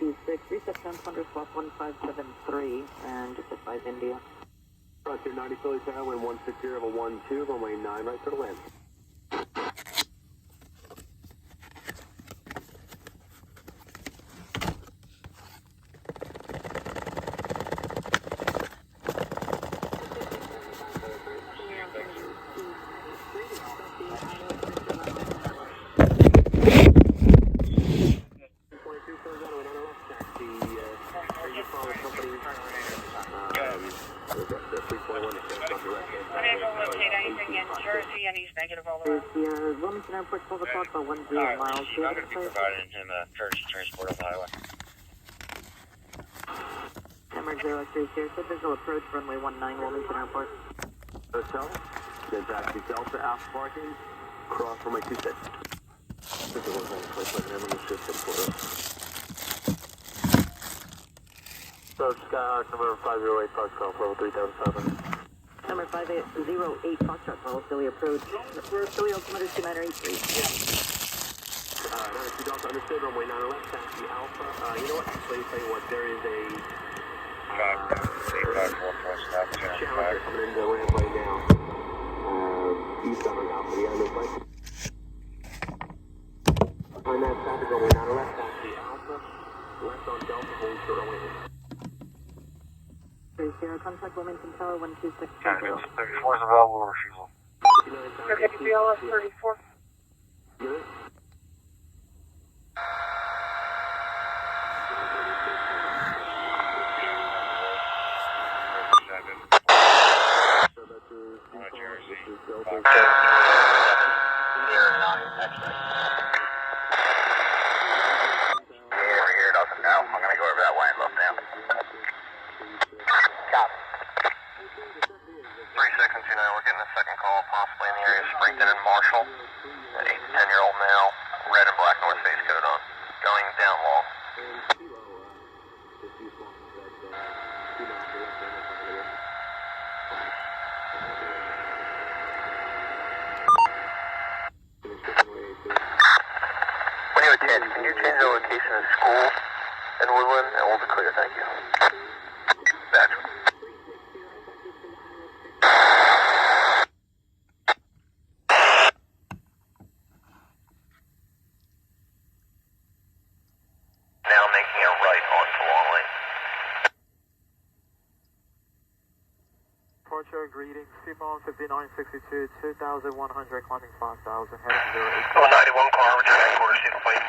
126, reset transponder swap 1573, and just advise India. Frontier 90 Philly Tower, wind 160 over 12, runway 9 right for the wind. Wilmington Airport, 12 o'clock, about 10 miles. I'm going to be providing him courtesy transport on the highway. Emirates 03 here, so visual approach, runway 19, Wilmington Airport. Hotel, then taxi Delta, Alpha parking, cross runway 26. This is 125, and I'm shift from Florida. So, Skyhawk, number 508, Foxtrot, level 3007. Number 5808, Foxtrot, follow Philly approach. Philly altimeter 2983. Number 2 Delta, understood, runway 9 left, taxi Alpha. You know what, actually, tell you what, there is a Challenger coming into the ramp right now. Eastbound Alpha, yeah, looks like. On that traffic, runway 9 left, taxi Alpha. Left on Delta, hold short runway 30, contact Wilmington Tower 126. 34 is available refusal. Okay, BLS 34. Good. We're getting a second call, possibly in the area of Springton and Marshall. An 8 to 10-year-old male, red and black North Face coat on, going down long. When you attend, can you change the location of school in Woodland? And we'll be clear, thank you. Badge. Now making a right onto Long Lane. Departure greetings, Seabound 5962, 2100, climbing 5000, heading 08. 91 car, return headquarters, see the plate.